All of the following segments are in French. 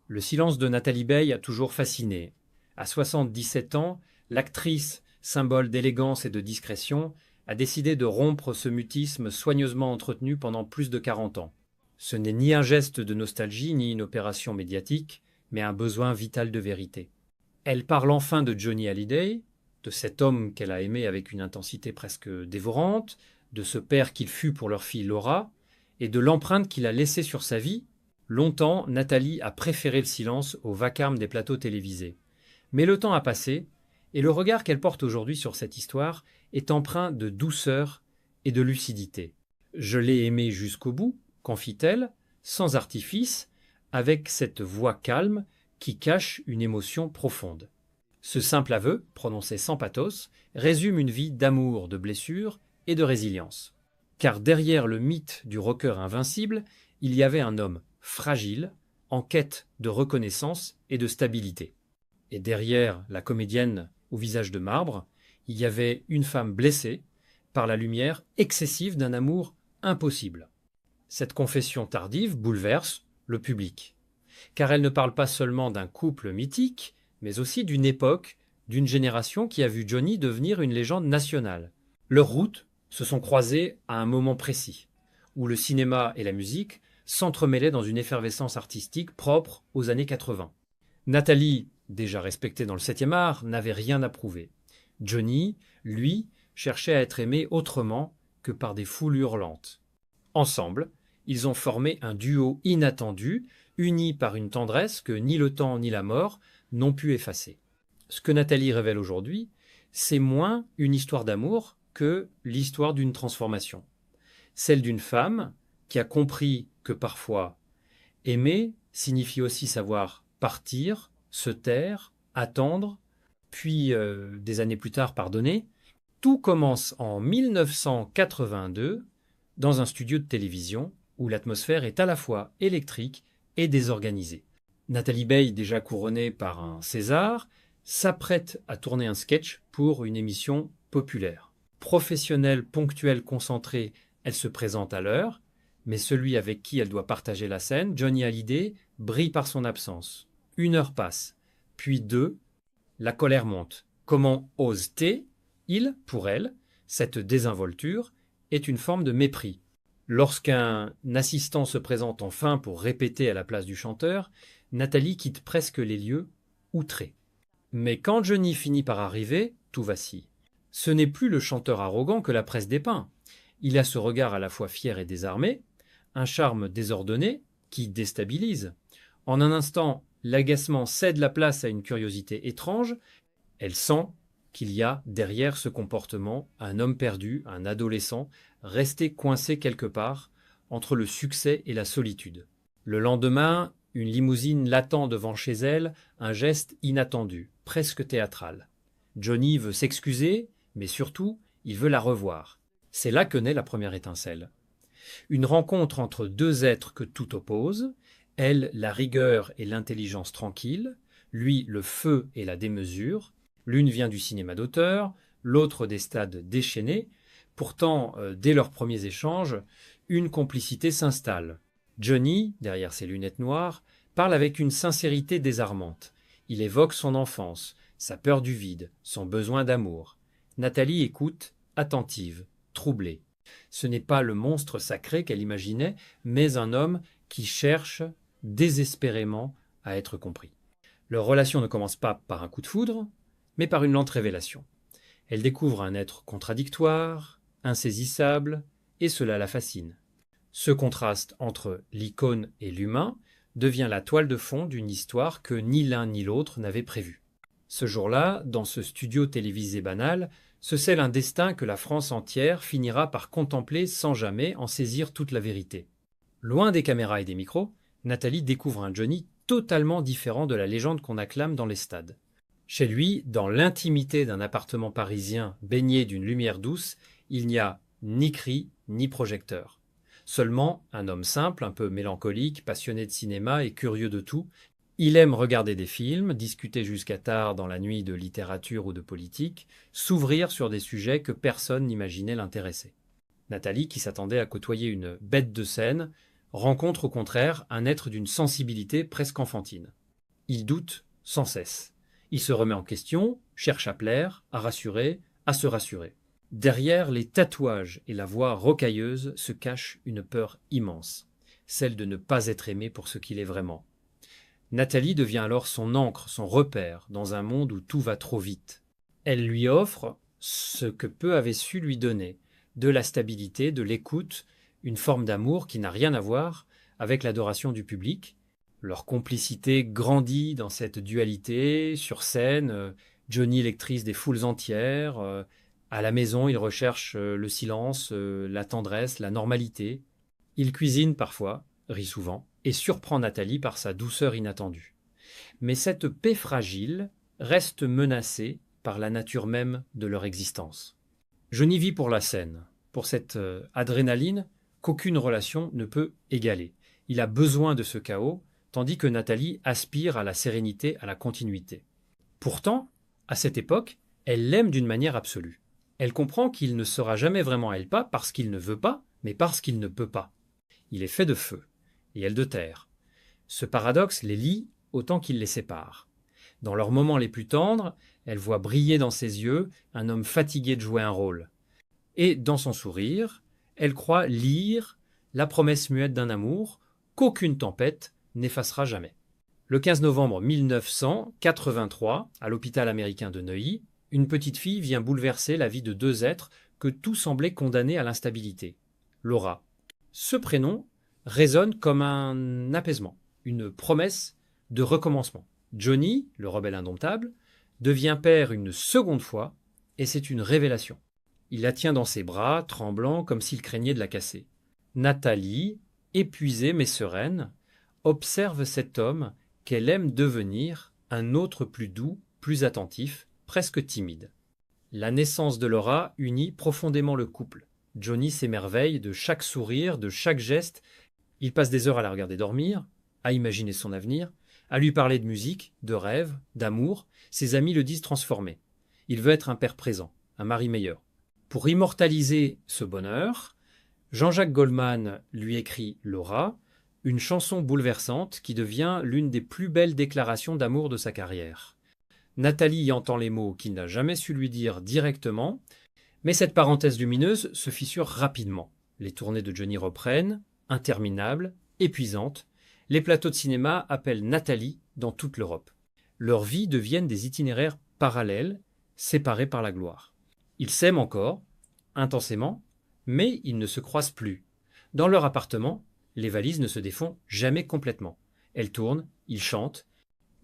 Le silence de Nathalie Baye a toujours fasciné. À 77 ans, l'actrice, symbole d'élégance et de discrétion, a décidé de rompre ce mutisme soigneusement entretenu pendant plus de 40 ans. Ce n'est ni un geste de nostalgie ni une opération médiatique, mais un besoin vital de vérité. Elle parle enfin de Johnny Hallyday, de cet homme qu'elle a aimé avec une intensité presque dévorante, de ce père qu'il fut pour leur fille Laura, et de l'empreinte qu'il a laissée sur sa vie. Longtemps, Nathalie a préféré le silence au vacarme des plateaux télévisés. Mais le temps a passé, et le regard qu'elle porte aujourd'hui sur cette histoire est empreint de douceur et de lucidité. Je l'ai aimée jusqu'au bout, confie-t-elle, sans artifice, avec cette voix calme qui cache une émotion profonde. Ce simple aveu, prononcé sans pathos, résume une vie d'amour, de blessures et de résilience. Car derrière le mythe du rocker invincible, il y avait un homme fragile, en quête de reconnaissance et de stabilité. Et derrière la comédienne au visage de marbre, il y avait une femme blessée par la lumière excessive d'un amour impossible. Cette confession tardive bouleverse le public, car elle ne parle pas seulement d'un couple mythique, mais aussi d'une époque, d'une génération qui a vu Johnny devenir une légende nationale. Leurs routes se sont croisées à un moment précis, où le cinéma et la musique s'entremêlaient dans une effervescence artistique propre aux années 80. Nathalie, déjà respectée dans le 7e art, n'avait rien à prouver. Johnny, lui, cherchait à être aimé autrement que par des foules hurlantes. Ensemble, ils ont formé un duo inattendu, uni par une tendresse que ni le temps ni la mort n'ont pu effacer. Ce que Nathalie révèle aujourd'hui, c'est moins une histoire d'amour que l'histoire d'une transformation. Celle d'une femme qui a compris que parfois aimer signifie aussi savoir partir, se taire, attendre, puis des années plus tard pardonner. Tout commence en 1982 dans un studio de télévision où l'atmosphère est à la fois électrique et désorganisée. Nathalie Baye, déjà couronnée par un César, s'apprête à tourner un sketch pour une émission populaire. Professionnelle, ponctuelle, concentrée, elle se présente à l'heure, mais celui avec qui elle doit partager la scène, Johnny Hallyday, brille par son absence. 1 heure passe, puis 2, la colère monte. Comment ose-t-il? Il, pour elle, cette désinvolture est une forme de mépris. Lorsqu'un assistant se présente enfin pour répéter à la place du chanteur, Nathalie quitte presque les lieux, outrée. Mais quand Johnny finit par arriver, tout vacille. Ce n'est plus le chanteur arrogant que la presse dépeint. Il a ce regard à la fois fier et désarmé, un charme désordonné qui déstabilise. En un instant, l'agacement cède la place à une curiosité étrange. Elle sent qu'il y a derrière ce comportement un homme perdu, un adolescent, resté coincé quelque part entre le succès et la solitude. Le lendemain, une limousine l'attend devant chez elle, un geste inattendu, presque théâtral. Johnny veut s'excuser, mais surtout, il veut la revoir. C'est là que naît la première étincelle. Une rencontre entre deux êtres que tout oppose, elle la rigueur et l'intelligence tranquille, lui le feu et la démesure. L'une vient du cinéma d'auteur, l'autre des stades déchaînés. Pourtant, dès leurs premiers échanges, une complicité s'installe. Johnny, derrière ses lunettes noires, parle avec une sincérité désarmante. Il évoque son enfance, sa peur du vide, son besoin d'amour. Nathalie écoute, attentive, troublée. Ce n'est pas le monstre sacré qu'elle imaginait, mais un homme qui cherche désespérément à être compris. Leur relation ne commence pas par un coup de foudre, mais par une lente révélation. Elle découvre un être contradictoire, insaisissable, et cela la fascine. Ce contraste entre l'icône et l'humain devient la toile de fond d'une histoire que ni l'un ni l'autre n'avait prévue. Ce jour-là, dans ce studio télévisé banal, se scelle un destin que la France entière finira par contempler sans jamais en saisir toute la vérité. Loin des caméras et des micros, Nathalie découvre un Johnny totalement différent de la légende qu'on acclame dans les stades. Chez lui, dans l'intimité d'un appartement parisien baigné d'une lumière douce, il n'y a ni cri ni projecteur. Seulement un homme simple, un peu mélancolique, passionné de cinéma et curieux de tout. Il aime regarder des films, discuter jusqu'à tard dans la nuit de littérature ou de politique, s'ouvrir sur des sujets que personne n'imaginait l'intéresser. Nathalie, qui s'attendait à côtoyer une bête de scène, rencontre au contraire un être d'une sensibilité presque enfantine. Il doute sans cesse. Il se remet en question, cherche à plaire, à rassurer, à se rassurer. Derrière les tatouages et la voix rocailleuse se cache une peur immense, celle de ne pas être aimé pour ce qu'il est vraiment. Nathalie devient alors son ancre, son repère, dans un monde où tout va trop vite. Elle lui offre ce que peu avait su lui donner, de la stabilité, de l'écoute, une forme d'amour qui n'a rien à voir avec l'adoration du public. Leur complicité grandit dans cette dualité, sur scène, Johnny lectrice des foules entières, à la maison il recherche le silence, la tendresse, la normalité. Il cuisine parfois, rit souvent, et surprend Nathalie par sa douceur inattendue. Mais cette paix fragile reste menacée par la nature même de leur existence. Johnny vit pour la scène, pour cette adrénaline qu'aucune relation ne peut égaler. Il a besoin de ce chaos, tandis que Nathalie aspire à la sérénité, à la continuité. Pourtant, à cette époque, elle l'aime d'une manière absolue. Elle comprend qu'il ne sera jamais vraiment elle pas parce qu'il ne veut pas, mais parce qu'il ne peut pas. Il est fait de feu, et elle de terre. Ce paradoxe les lie autant qu'il les sépare. Dans leurs moments les plus tendres, elle voit briller dans ses yeux un homme fatigué de jouer un rôle. Et dans son sourire, elle croit lire la promesse muette d'un amour qu'aucune tempête n'effacera jamais. Le 15 novembre 1983, à l'hôpital américain de Neuilly, une petite fille vient bouleverser la vie de deux êtres que tout semblait condamner à l'instabilité. Laura. Ce prénom résonne comme un apaisement, une promesse de recommencement. Johnny, le rebelle indomptable, devient père une seconde fois et c'est une révélation. Il la tient dans ses bras, tremblant comme s'il craignait de la casser. Nathalie, épuisée mais sereine, observe cet homme qu'elle aime devenir un autre plus doux, plus attentif, presque timide. La naissance de Laura unit profondément le couple. Johnny s'émerveille de chaque sourire, de chaque geste. Il passe des heures à la regarder dormir, à imaginer son avenir, à lui parler de musique, de rêve, d'amour. Ses amis le disent transformé. Il veut être un père présent, un mari meilleur. Pour immortaliser ce bonheur, Jean-Jacques Goldman lui écrit Laura, une chanson bouleversante qui devient l'une des plus belles déclarations d'amour de sa carrière. Nathalie y entend les mots qu'il n'a jamais su lui dire directement, mais cette parenthèse lumineuse se fissure rapidement. Les tournées de Johnny reprennent, interminables, épuisantes. Les plateaux de cinéma appellent Nathalie dans toute l'Europe. Leurs vies deviennent des itinéraires parallèles, séparés par la gloire. Ils s'aiment encore, intensément, mais ils ne se croisent plus. Dans leur appartement, les valises ne se défont jamais complètement. Elles tournent, ils chantent,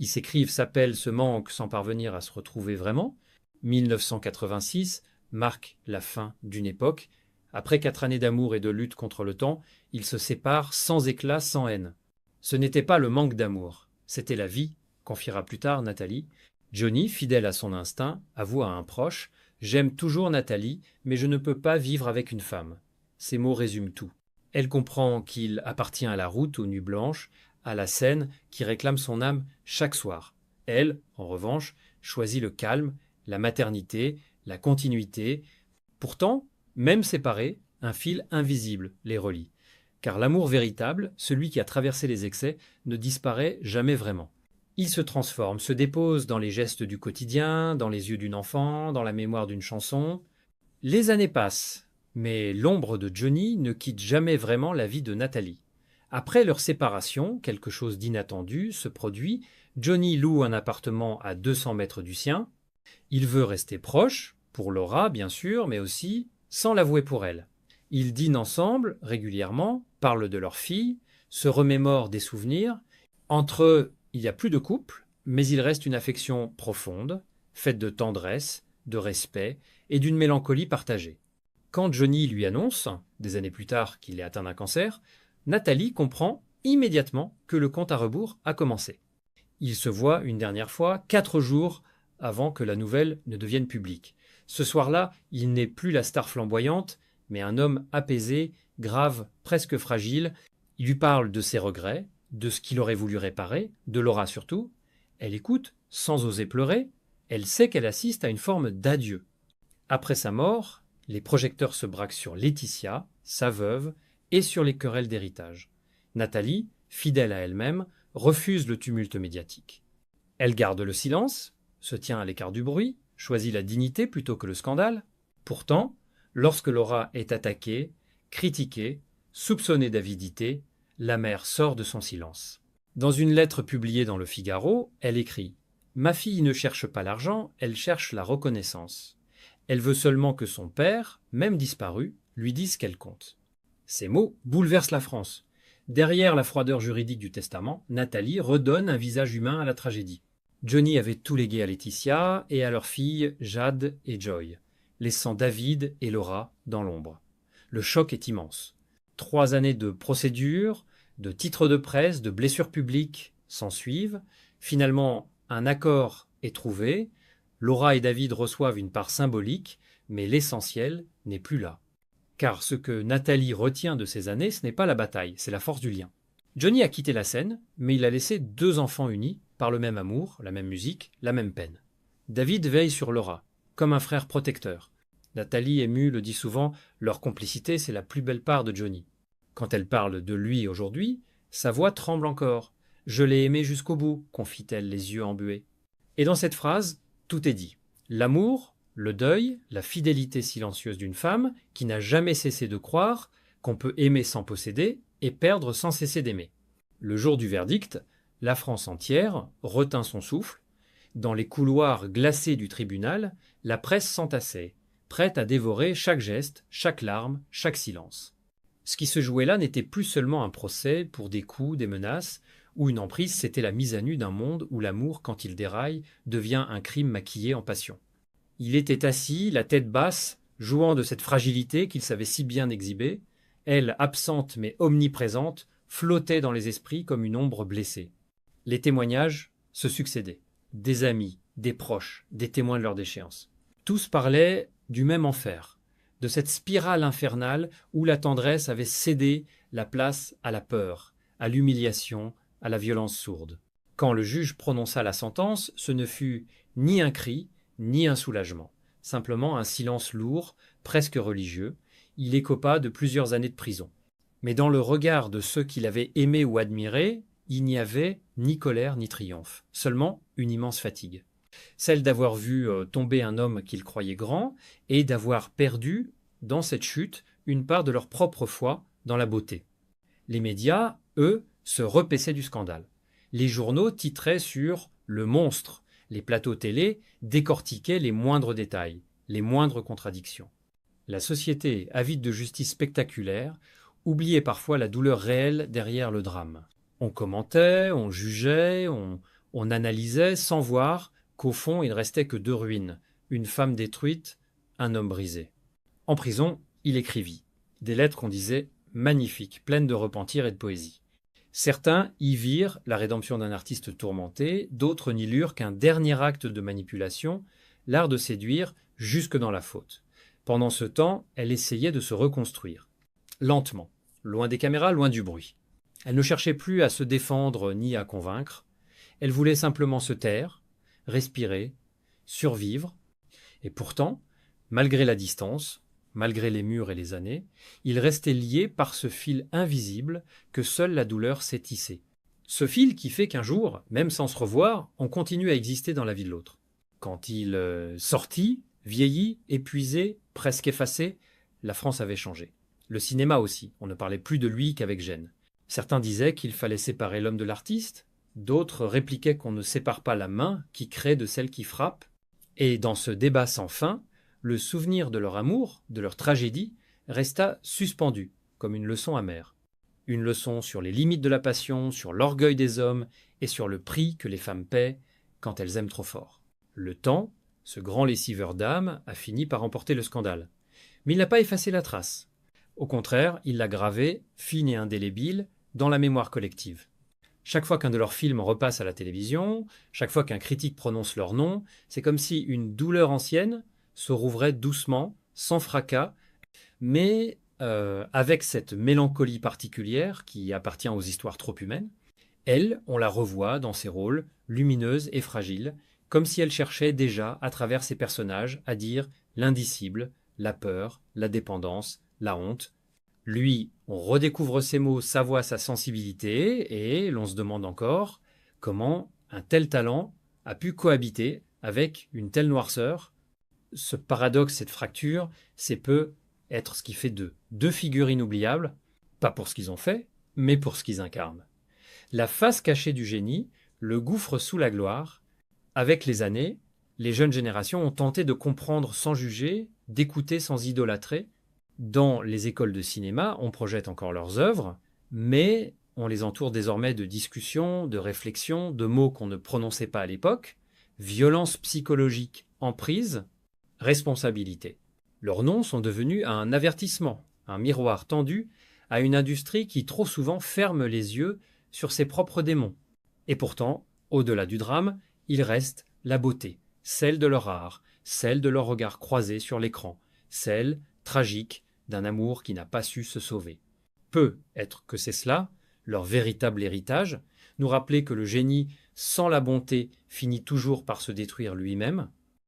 ils s'écrivent, s'appellent, se manquent sans parvenir à se retrouver vraiment. 1986 marque la fin d'une époque. Après 4 années d'amour et de lutte contre le temps, ils se séparent sans éclat, sans haine. Ce n'était pas le manque d'amour, c'était la vie, confiera plus tard Nathalie. Johnny, fidèle à son instinct, avoue à un proche « J'aime toujours Nathalie, mais je ne peux pas vivre avec une femme. » Ces mots résument tout. Elle comprend qu'il appartient à la route aux nuits blanches, à la scène qui réclame son âme chaque soir. Elle, en revanche, choisit le calme, la maternité, la continuité. Pourtant, même séparés, un fil invisible les relie. Car l'amour véritable, celui qui a traversé les excès, ne disparaît jamais vraiment. Il se transforme, se dépose dans les gestes du quotidien, dans les yeux d'une enfant, dans la mémoire d'une chanson. Les années passent, mais l'ombre de Johnny ne quitte jamais vraiment la vie de Nathalie. Après leur séparation, quelque chose d'inattendu se produit. Johnny loue un appartement à 200 mètres du sien. Il veut rester proche, pour Laura bien sûr, mais aussi sans l'avouer pour elle. Ils dînent ensemble régulièrement, parlent de leur fille, se remémorent des souvenirs. Entre eux, il n'y a plus de couple, mais il reste une affection profonde, faite de tendresse, de respect et d'une mélancolie partagée. Quand Johnny lui annonce, des années plus tard, qu'il est atteint d'un cancer, Nathalie comprend immédiatement que le compte à rebours a commencé. Ils se voient une dernière fois 4 jours avant que la nouvelle ne devienne publique. Ce soir-là, il n'est plus la star flamboyante, mais un homme apaisé, grave, presque fragile. Il lui parle de ses regrets, de ce qu'il aurait voulu réparer, de Laura surtout. Elle écoute, sans oser pleurer. Elle sait qu'elle assiste à une forme d'adieu. Après sa mort, les projecteurs se braquent sur Laetitia, sa veuve, et sur les querelles d'héritage. Nathalie, fidèle à elle-même, refuse le tumulte médiatique. Elle garde le silence, se tient à l'écart du bruit, choisit la dignité plutôt que le scandale. Pourtant, lorsque Laura est attaquée, critiquée, soupçonnée d'avidité, la mère sort de son silence. Dans une lettre publiée dans Le Figaro, elle écrit « Ma fille ne cherche pas l'argent, elle cherche la reconnaissance. Elle veut seulement que son père, même disparu, lui dise qu'elle compte. » Ces mots bouleversent la France. Derrière la froideur juridique du testament, Nathalie redonne un visage humain à la tragédie. Johnny avait tout légué à Laetitia et à leurs filles Jade et Joy, laissant David et Laura dans l'ombre. Le choc est immense. 3 années de procédures, de titres de presse, de blessures publiques s'ensuivent. Finalement, un accord est trouvé. Laura et David reçoivent une part symbolique, mais l'essentiel n'est plus là. Car ce que Nathalie retient de ces années, ce n'est pas la bataille, c'est la force du lien. Johnny a quitté la scène, mais il a laissé 2 enfants unis par le même amour, la même musique, la même peine. David veille sur Laura, comme un frère protecteur. Nathalie, émue, le dit souvent, leur complicité, c'est la plus belle part de Johnny. Quand elle parle de lui aujourd'hui, sa voix tremble encore. « Je l'ai aimé jusqu'au bout », confie-t-elle, les yeux embués. Et dans cette phrase, tout est dit. L'amour, le deuil, la fidélité silencieuse d'une femme qui n'a jamais cessé de croire qu'on peut aimer sans posséder et perdre sans cesser d'aimer. Le jour du verdict, la France entière retint son souffle. Dans les couloirs glacés du tribunal, la presse s'entassait, prête à dévorer chaque geste, chaque larme, chaque silence. Ce qui se jouait là n'était plus seulement un procès pour des coups, des menaces, ou une emprise, c'était la mise à nu d'un monde où l'amour, quand il déraille, devient un crime maquillé en passion. Il était assis, la tête basse, jouant de cette fragilité qu'il savait si bien exhiber. Elle, absente mais omniprésente, flottait dans les esprits comme une ombre blessée. Les témoignages se succédaient. Des amis, des proches, des témoins de leur déchéance. Tous parlaient du même enfer, de cette spirale infernale où la tendresse avait cédé la place à la peur, à l'humiliation, à la violence sourde. Quand le juge prononça la sentence, ce ne fut ni un cri, ni un soulagement, simplement un silence lourd, presque religieux. Il écopa de plusieurs années de prison. Mais dans le regard de ceux qui l'avaient aimé ou admiré, il n'y avait ni colère ni triomphe, seulement une immense fatigue. Celle d'avoir vu tomber un homme qu'ils croyaient grand et d'avoir perdu, dans cette chute, une part de leur propre foi dans la beauté. Les médias, eux, se repaissaient du scandale. Les journaux titraient sur « le monstre ». Les plateaux télé décortiquaient les moindres détails, les moindres contradictions. La société, avide de justice spectaculaire, oubliait parfois la douleur réelle derrière le drame. On commentait, on jugeait, on analysait sans voir qu'au fond il ne restait que 2 ruines, une femme détruite, un homme brisé. En prison, il écrivit des lettres qu'on disait magnifiques, pleines de repentir et de poésie. Certains y virent la rédemption d'un artiste tourmenté, d'autres n'y lurent qu'un dernier acte de manipulation, l'art de séduire jusque dans la faute. Pendant ce temps, elle essayait de se reconstruire. Lentement, loin des caméras, loin du bruit. Elle ne cherchait plus à se défendre ni à convaincre. Elle voulait simplement se taire, respirer, survivre. Et pourtant, malgré la distance, malgré les murs et les années, ils restaient liés par ce fil invisible que seule la douleur sait tisser. Ce fil qui fait qu'un jour, même sans se revoir, on continue à exister dans la vie de l'autre. Quand il sortit, vieilli, épuisé, presque effacé, la France avait changé. Le cinéma aussi, on ne parlait plus de lui qu'avec gêne. Certains disaient qu'il fallait séparer l'homme de l'artiste, d'autres répliquaient qu'on ne sépare pas la main qui crée de celle qui frappe. Et dans ce débat sans fin, le souvenir de leur amour, de leur tragédie, resta suspendu, comme une leçon amère. Une leçon sur les limites de la passion, sur l'orgueil des hommes et sur le prix que les femmes paient quand elles aiment trop fort. Le temps, ce grand lessiveur d'âme, a fini par emporter le scandale. Mais il n'a pas effacé la trace. Au contraire, il l'a gravée, fine et indélébile, dans la mémoire collective. Chaque fois qu'un de leurs films repasse à la télévision, chaque fois qu'un critique prononce leur nom, c'est comme si une douleur ancienne se rouvrait doucement, sans fracas, mais avec cette mélancolie particulière qui appartient aux histoires trop humaines. Elle, on la revoit dans ses rôles, lumineuse et fragile, comme si elle cherchait déjà, à travers ses personnages, à dire l'indicible, la peur, la dépendance, la honte, Lui, on redécouvre ses mots, sa voix, sa sensibilité, et l'on se demande encore comment un tel talent a pu cohabiter avec une telle noirceur. Ce paradoxe, cette fracture, c'est peut être ce qui fait d'eux deux figures inoubliables, pas pour ce qu'ils ont fait, mais pour ce qu'ils incarnent. La face cachée du génie, le gouffre sous la gloire. Avec les années, les jeunes générations ont tenté de comprendre sans juger, d'écouter sans idolâtrer. Dans les écoles de cinéma, on projette encore leurs œuvres, mais on les entoure désormais de discussions, de réflexions, de mots qu'on ne prononçait pas à l'époque. Violence psychologique, emprise, responsabilité. Leurs noms sont devenus un avertissement, un miroir tendu à une industrie qui trop souvent ferme les yeux sur ses propres démons. Et pourtant, au-delà du drame, il reste la beauté, celle de leur art, celle de leur regard croisé sur l'écran, celle, tragique, d'un amour qui n'a pas su se sauver. Peut être que c'est cela, leur véritable héritage, nous rappeler que le génie, sans la bonté, finit toujours par se détruire lui-même.